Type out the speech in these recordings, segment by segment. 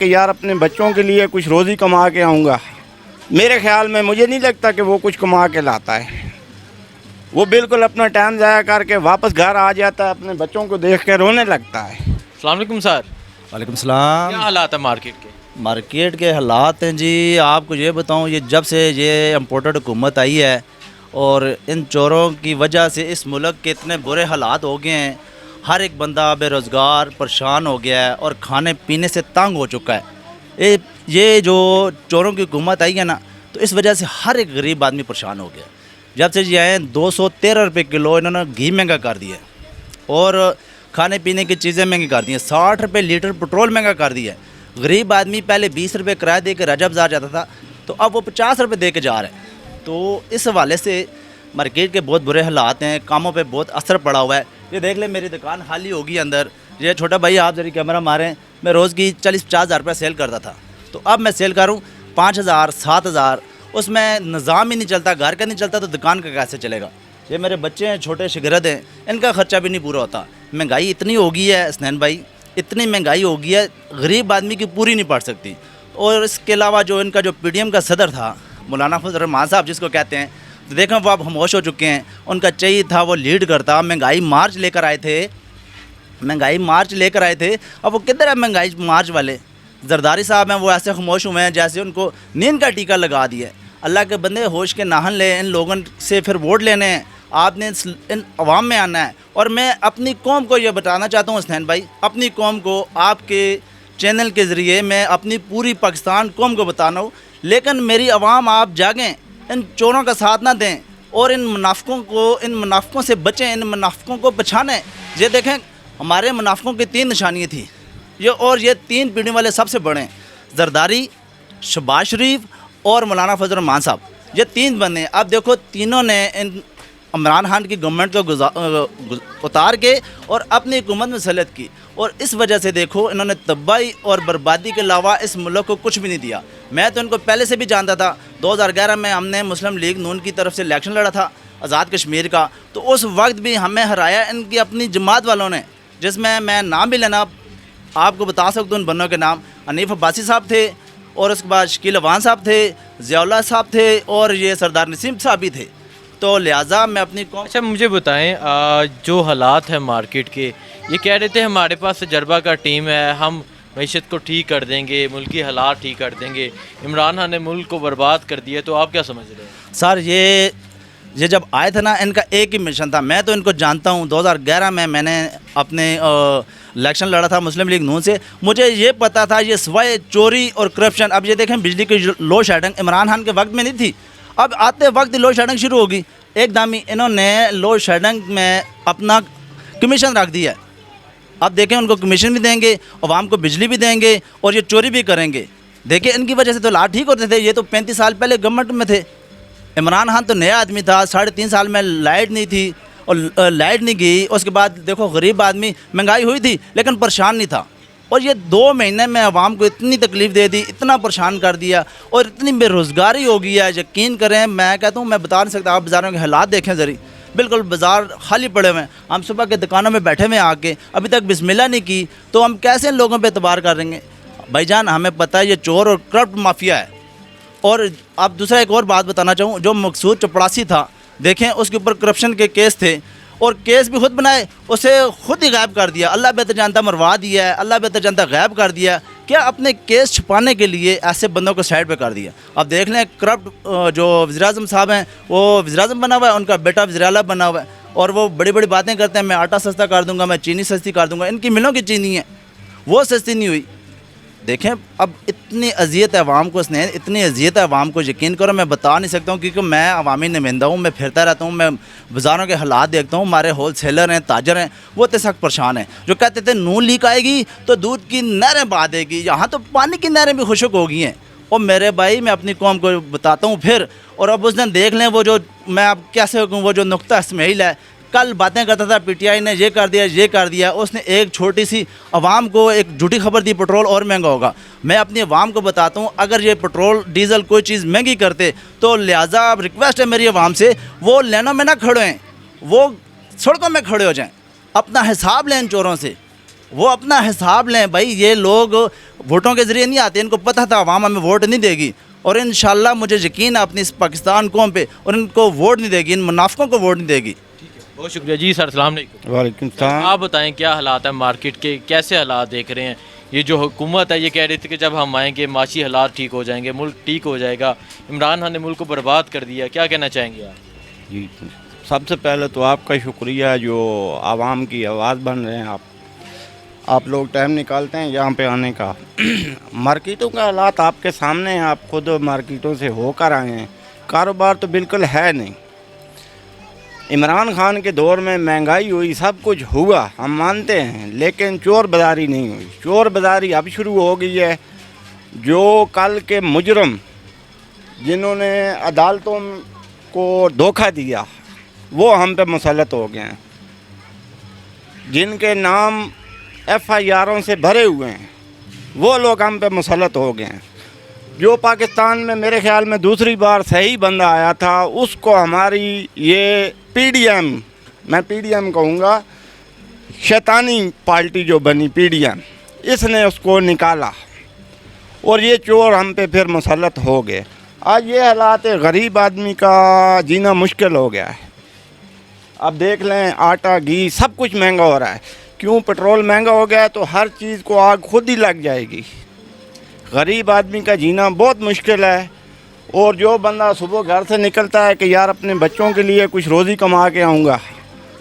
کہ یار اپنے بچوں کے لیے کچھ روزی کما کے آؤں گا. میرے خیال میں مجھے نہیں لگتا کہ وہ کچھ کما کے لاتا ہے. وہ بالکل اپنا ٹائم ضائع کر کے واپس گھر آ جاتا ہے, اپنے بچوں کو دیکھ کے رونے لگتا ہے. السلام علیکم سر. وعلیکم السلام. کیا حالات ہیں مارکیٹ کے؟ مارکیٹ کے حالات ہیں جی, آپ کو یہ بتاؤں, یہ جب سے یہ امپورٹڈ حکومت آئی ہے اور ان چوروں کی وجہ سے اس ملک کے اتنے برے حالات ہو گئے ہیں. ہر ایک بندہ بے روزگار پریشان ہو گیا ہے اور کھانے پینے سے تنگ ہو چکا ہے. یہ جو چوروں کی حکومت آئی ہے نا, تو اس وجہ سے ہر ایک غریب آدمی پریشان ہو گیا. جب سے یہ آئے 213 روپے کلو انہوں نے گھی مہنگا کر دیا اور کھانے پینے کی چیزیں مہنگی کر دی ہیں. 60 روپے لیٹر پٹرول مہنگا کر دیا ہے. غریب آدمی پہلے 20 روپے کرایہ دے کے راجہ بازار جاتا تھا, تو اب وہ 50 روپے دے کے جا رہے ہیں. تو اس حوالے سے مارکیٹ کے بہت برے حالات ہیں, کاموں پہ بہت اثر پڑا ہوا ہے. یہ دیکھ لیں میری دکان خالی ہوگی اندر. یہ چھوٹا بھائی آپ ذرا کیمرہ ماریں, میں روز کی 40-50 ہزار روپے سیل کرتا تھا, تو اب میں سیل کروں 5,000 7,000. اس میں نظام ہی نہیں چلتا, گھر کا نہیں چلتا تو دکان کا کیسے چلے گا. یہ میرے بچے ہیں, چھوٹے شاگرد ہیں, ان کا خرچہ بھی نہیں پورا ہوتا. مہنگائی اتنی ہو گئی ہے حسنین بھائی, اتنی مہنگائی ہو گئی ہے, غریب آدمی کی پوری نہیں پڑ سکتی. اور اس کے علاوہ جو ان کا جو پی ڈی ایم کا صدر تھا مولانا فضل الرحمان صاحب جس کو کہتے ہیں, تو دیکھیں وہ اب خاموش ہو چکے ہیں. ان کا چاہیے تھا وہ لیڈ کرتا, مہنگائی مارچ لے کر آئے تھے. اب وہ کدھر ہے مہنگائی مارچ والے؟ زرداری صاحب ہیں, وہ ایسے خاموش ہوئے ہیں جیسے ان کو نیند کا ٹیکہ لگا دیا ہے. اللہ کے بندے ہوش کے ناہن لیں, ان لوگوں سے پھر ووٹ لینے ہیں. آپ نے ان عوام میں آنا ہے. اور میں اپنی قوم کو یہ بتانا چاہتا ہوں حسنین بھائی, اپنی قوم کو آپ کے چینل کے ذریعے میں اپنی پوری پاکستان قوم کو بتانا ہوں, لیکن میری عوام آپ جاگیں, ان چوروں کا ساتھ نہ دیں اور ان منافقوں سے بچیں, ان منافقوں کو پہچانیں. یہ دیکھیں ہمارے منافقوں کی 3 نشانیاں تھیں, اور یہ 3 پیڑھی والے سب سے بڑے ہیں, زرداری, شہباز شریف اور مولانا فضل الرحمان صاحب. یہ 3 بندے. اب دیکھو تینوں نے ان عمران خان کی گورنمنٹ کو اتار کے اور اپنی حکومت میں مسلط کی, اور اس وجہ سے دیکھو انہوں نے تباہی اور بربادی کے علاوہ اس ملک کو کچھ بھی نہیں دیا. میں تو ان کو پہلے سے بھی جانتا تھا. 2011 میں ہم نے مسلم لیگ نون کی طرف سے الیکشن لڑا تھا آزاد کشمیر کا, تو اس وقت بھی ہمیں ہرایا ان کی اپنی جماعت والوں نے, جس میں نام بھی لینا آپ کو بتا سکتا ہوں. ان بندوں کے نام حنیف عباسی صاحب تھے, اور اس کے بعد شکیل اوان صاحب تھے, ضیاء اللہ صاحب تھے, اور یہ سردار نسیم صاحب بھی تھے. تو لہٰذا میں اپنی قوم. اچھا مجھے بتائیں, جو حالات ہیں مارکیٹ کے, یہ کہہ رہے تھے ہمارے پاس تجربہ کا ٹیم ہے, ہم معیشت کو ٹھیک کر دیں گے, ملکی حالات ٹھیک کر دیں گے. عمران خان نے ملک کو برباد کر دیا, تو آپ کیا سمجھ رہے ہیں؟ سر یہ جب آئے تھے نا, ان کا ایک ہی مشن تھا. میں تو ان کو جانتا ہوں. 2011 میں نے اپنے الیکشن لڑا تھا مسلم لیگ نون سے. مجھے یہ پتا تھا یہ سوائے چوری اور کرپشن. اب یہ دیکھیں بجلی کی لو شیڈنگ عمران خان کے وقت میں نہیں تھی, اب آتے وقت لو شیڈنگ شروع ہوگی. ایک دم ہی انہوں نے لو شیڈنگ میں اپنا کمیشن رکھ دیا ہے. اب دیکھیں ان کو کمیشن بھی دیں گے, عوام کو بجلی بھی دیں گے, اور یہ چوری بھی کریں گے. دیکھیں ان کی وجہ سے تو حالات ٹھیک ہوتے تھے. یہ تو 35 سال پہلے گورنمنٹ میں تھے. عمران خان تو نیا آدمی تھا, 3.5 سال میں لائٹ نہیں تھی, اور لائٹ نہیں گئی. اس کے بعد دیکھو غریب آدمی, مہنگائی ہوئی تھی لیکن پریشان نہیں تھا. اور یہ 2 مہینے میں عوام کو اتنی تکلیف دے دی, اتنا پریشان کر دیا, اور اتنی بے روزگاری ہو گئی ہے. یقین کریں, میں کہتا ہوں میں بتا نہیں سکتا. آپ بازاروں کے حالات دیکھیں ذرا, بالکل بازار خالی پڑے ہوئے ہیں. ہم صبح کے دکانوں میں بیٹھے ہوئے ہیں, آ کے ابھی تک بسم اللہ نہیں کی, تو ہم کیسے ان لوگوں پہ اعتبار کریں گے؟ بھائی جان ہمیں پتہ ہے یہ چور اور کرپٹ مافیا ہے. اور آپ دوسرا ایک اور بات بتانا چاہوں, جو مقصود چپڑاسی تھا, دیکھیں اس کے اوپر کرپشن کے کیس تھے, اور کیس بھی خود بنائے, اسے خود ہی غائب کر دیا. اللہ بہتر جانتا مروا دیا ہے, اللہ بہتر جانتا غائب کر دیا. کیا اپنے کیس چھپانے کے لیے ایسے بندوں کو سائڈ پہ کر دیا. اب دیکھ لیں کرپٹ جو وزیر اعظم صاحب ہیں, وہ وزیر اعظم بنا ہوا ہے, ان کا بیٹا وزیر اعلیٰ بنا ہوا ہے, اور وہ بڑی بڑی باتیں کرتے ہیں, میں آٹا سستا کر دوں گا, میں چینی سستی کر دوں گا. ان کی ملوں کی چینی ہے, وہ سستی نہیں ہوئی. دیکھیں اب اتنی اذیت ہے عوام کو, اتنی اذیت ہے عوام کو, یقین کرو میں بتا نہیں سکتا ہوں, کیونکہ میں عوامی نمائندہ ہوں. میں پھرتا رہتا ہوں, میں بازاروں کے حالات دیکھتا ہوں. ہمارے ہول سیلر ہیں, تاجر ہیں, وہ تو سخت پریشان ہیں. جو کہتے تھے نون لیک آئے گی تو دودھ کی نہریں بہا دے گی, یہاں تو پانی کی نہریں بھی خشک ہو گئی ہیں. اور میرے بھائی میں اپنی قوم کو بتاتا ہوں پھر, اور اب اس دن دیکھ لیں وہ جو, میں اب کیسے کہوں, وہ جو نقطہ اسماعیل ہے, کل باتیں کرتا تھا پی ٹی آئی نے یہ کر دیا. اس نے ایک چھوٹی سی عوام کو ایک جھوٹی خبر دی, پٹرول اور مہنگا ہوگا. میں اپنی عوام کو بتاتا ہوں, اگر یہ پٹرول ڈیزل کوئی چیز مہنگی کرتے, تو لہٰذا اب ریکویسٹ ہے میری عوام سے, وہ لینوں میں نہ کھڑے ہیں, وہ سڑکوں میں کھڑے ہو جائیں, اپنا حساب لیں ان چوروں سے. وہ اپنا حساب لیں بھائی. یہ لوگ ووٹوں کے ذریعے نہیں آتے, ان کو پتہ تھا عوام ہمیں ووٹ نہیں دے گی, اور انشاءاللہ مجھے یقین ہے اپنی اس پاکستان قوم پہ, اور ان کو ووٹ نہیں دے گی, ان منافقوں کو ووٹ نہیں دے گی. بہت شکریہ جی سر. السلام علیکم. وعلیکم السلام. آپ بتائیں کیا حالات ہیں مارکیٹ کے, کیسے حالات دیکھ رہے ہیں؟ یہ جو حکومت ہے یہ کہہ رہی تھی کہ جب ہم آئیں گے معاشی حالات ٹھیک ہو جائیں گے, ملک ٹھیک ہو جائے گا. عمران خان نے ملک کو برباد کر دیا, کیا کہنا چاہیں گے آپ؟ جی سب سے پہلے تو آپ کا شکریہ جو عوام کی آواز بن رہے ہیں. آپ لوگ ٹائم نکالتے ہیں یہاں پہ آنے کا. مارکیٹوں کا حالات آپ کے سامنے ہیں, آپ خود مارکیٹوں سے ہو کر آئے ہیں. کاروبار تو بالکل ہے نہیں. عمران خان کے دور میں مہنگائی ہوئی, سب کچھ ہوا, ہم مانتے ہیں, لیکن چور بازاری نہیں ہوئی. چور بازاری اب شروع ہو گئی ہے. جو کل کے مجرم جنہوں نے عدالتوں کو دھوکہ دیا وہ ہم پہ مسلط ہو گئے ہیں. جن کے نام ایف آئی آروں سے بھرے ہوئے ہیں وہ لوگ ہم پہ مسلط ہو گئے ہیں. جو پاکستان میں میرے خیال میں دوسری بار صحیح بندہ آیا تھا, اس کو ہماری یہ پی ڈی ایم, میں پی ڈی ایم کہوں گا, شیطانی پارٹی جو بنی پی ڈی ایم, اس نے اس کو نکالا اور یہ چور ہم پہ پھر مسلط ہو گئے. آج یہ حالات ہے, غریب آدمی کا جینا مشکل ہو گیا ہے. اب دیکھ لیں آٹا گھی سب کچھ مہنگا ہو رہا ہے. کیوں؟ پیٹرول مہنگا ہو گیا ہے تو ہر چیز کو آگ خود ہی لگ جائے گی. غریب آدمی کا جینا بہت مشکل ہے. اور جو بندہ صبح گھر سے نکلتا ہے کہ یار اپنے بچوں کے لیے کچھ روزی کما کے آؤں گا,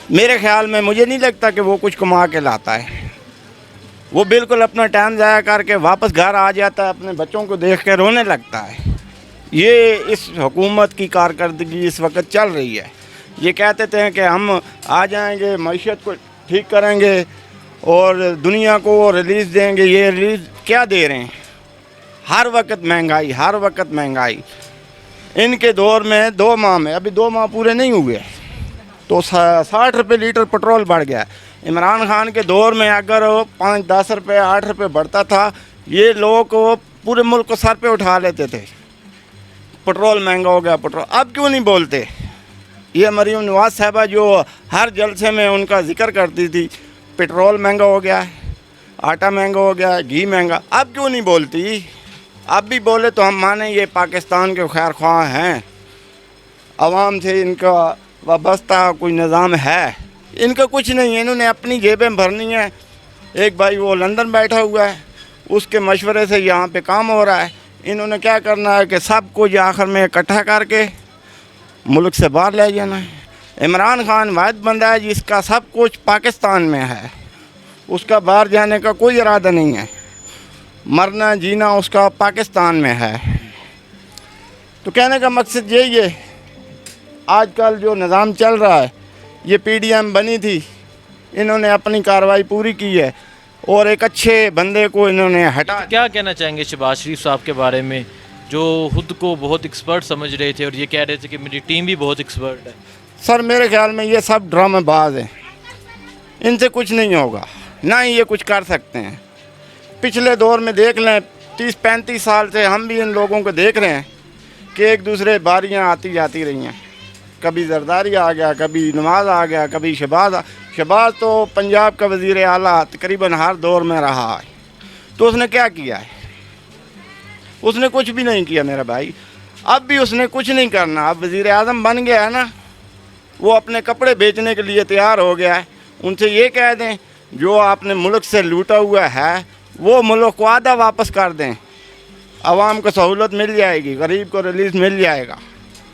میرے خیال میں مجھے نہیں لگتا کہ وہ کچھ کما کے لاتا ہے. وہ بالکل اپنا ٹائم ضائع کر کے واپس گھر آ جاتا ہے, اپنے بچوں کو دیکھ کے رونے لگتا ہے. یہ اس حکومت کی کارکردگی اس وقت چل رہی ہے. یہ کہتے تھے کہ ہم آ جائیں گے, معیشت کو ٹھیک کریں گے اور دنیا کو ریلیز دیں گے. یہ ریلیز کیا دے رہے ہیں؟ ہر وقت مہنگائی, ہر وقت مہنگائی. ان کے دور میں 2 ماہ میں, ابھی 2 ماہ پورے نہیں ہوئے تو 60 روپے لیٹر پیٹرول بڑھ گیا. عمران خان کے دور میں اگر 5-10 روپے 8 روپے بڑھتا تھا, یہ لوگ پورے ملک کو سر پہ اٹھا لیتے تھے. پیٹرول مہنگا ہو گیا پیٹرول. اب کیوں نہیں بولتے؟ یہ مریم نواز صاحبہ جو ہر جلسے میں ان کا ذکر کرتی تھی, پیٹرول مہنگا ہو گیا ہے, آٹا مہنگا ہو گیا ہے, گھی مہنگا, اب کیوں نہیں بولتی؟ اب بھی بولے تو ہم مانیں یہ پاکستان کے خیر خواہ ہیں, عوام سے ان کا وابستہ کوئی نظام ہے. ان کا کچھ نہیں ہے, انہوں نے اپنی جیبیں بھرنی ہے. ایک بھائی وہ لندن بیٹھا ہوا ہے, اس کے مشورے سے یہاں پہ کام ہو رہا ہے. انہوں نے کیا کرنا ہے کہ سب کچھ آخر میں اکٹھا کر کے ملک سے باہر لے جانا ہے. عمران خان واحد بندہ ہے جس کا سب کچھ پاکستان میں ہے, اس کا باہر جانے کا کوئی ارادہ نہیں ہے. مرنا جینا اس کا پاکستان میں ہے. تو کہنے کا مقصد یہی ہے, آج کل جو نظام چل رہا ہے, یہ پی ڈی ایم بنی تھی, انہوں نے اپنی کارروائی پوری کی ہے اور ایک اچھے بندے کو انہوں نے ہٹا. کیا کہنا چاہیں گے شہباز شریف صاحب کے بارے میں, جو خود کو بہت ایکسپرٹ سمجھ رہے تھے اور یہ کہہ رہے تھے کہ میری ٹیم بھی بہت ایکسپرٹ ہے؟ سر میرے خیال میں یہ سب ڈرامے باز ہیں, ان سے کچھ نہیں ہوگا, نہ ہی یہ کچھ کر سکتے ہیں. پچھلے دور میں دیکھ لیں 30-35 سال سے ہم بھی ان لوگوں کو دیکھ رہے ہیں کہ ایک دوسرے باریاں آتی جاتی رہی ہیں. کبھی زرداری آ گیا, کبھی نواز آ گیا, کبھی شہباز تو پنجاب کا وزیر اعلیٰ تقریباً ہر دور میں رہا ہے. تو اس نے کیا کیا ہے؟ اس نے کچھ بھی نہیں کیا میرا بھائی. اب بھی اس نے کچھ نہیں کرنا. اب وزیر اعظم بن گیا ہے نا, وہ اپنے کپڑے بیچنے کے لیے تیار ہو گیا ہے. ان سے یہ کہہ دیں جو آپ نے ملک سے لوٹا ہوا ہے وہ ملک کو آدھا واپس کر دیں, عوام کو سہولت مل جائے گی, غریب کو ریلیز مل جائے گا.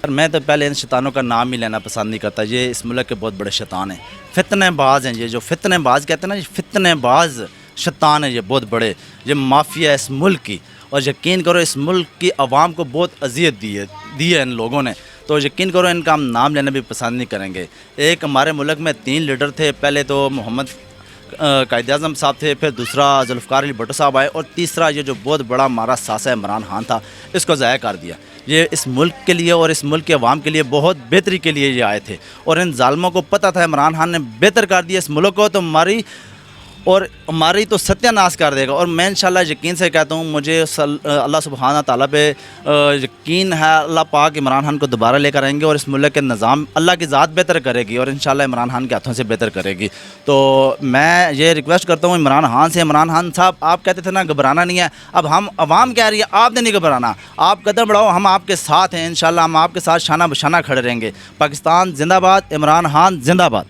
میں تو پہلے ان شیطانوں کا نام ہی لینا پسند نہیں کرتا. یہ اس ملک کے بہت بڑے شیطان ہیں, فتنے باز ہیں. یہ جو فتنے باز کہتے ہیں نا, یہ فتنے باز شیطان ہیں, یہ بہت بڑے, یہ مافیا ہے اس ملک کی. اور یقین کرو اس ملک کی عوام کو بہت اذیت دی ہے ان لوگوں نے. تو یقین کرو ان کا ہم نام لینا بھی پسند نہیں کریں گے. ایک ہمارے ملک میں 3 لیڈر تھے, پہلے تو محمد قائد اعظم صاحب تھے, پھر دوسرا ذوالفقار علی بھٹو صاحب آئے, اور تیسرا یہ جو بہت بڑا ہمارا ساسا عمران خان تھا, اس کو ضائع کر دیا. یہ اس ملک کے لیے اور اس ملک کے عوام کے لیے بہت بہتری کے لیے یہ آئے تھے, اور ان ظالموں کو پتہ تھا عمران خان نے بہتر کر دیا اس ملک کو, تو ہماری اور ہماری تو ستیہ کر دے گا. اور میں انشاءاللہ یقین سے کہتا ہوں, مجھے اللہ سبحانہ تعالیٰ پہ یقین ہے, اللہ پاک عمران خان کو دوبارہ لے کر آئیں گے اور اس ملک کے نظام اللہ کی ذات بہتر کرے گی اور انشاءاللہ عمران خان کے ہاتھوں سے بہتر کرے گی. تو میں یہ ریکویسٹ کرتا ہوں عمران خان سے, عمران خان صاحب آپ کہتے تھے نا گھبرانا نہیں ہے, اب ہم عوام کہہ رہی ہے آپ نے نہیں گھبرانا, آپ قدم بڑھاؤ, ہم آپ کے ساتھ ہیں انشاءاللہ, ہم آپ کے ساتھ شانہ بشانہ کھڑے رہیں گے. پاکستان زندہ باد, عمران خان زندہ باد.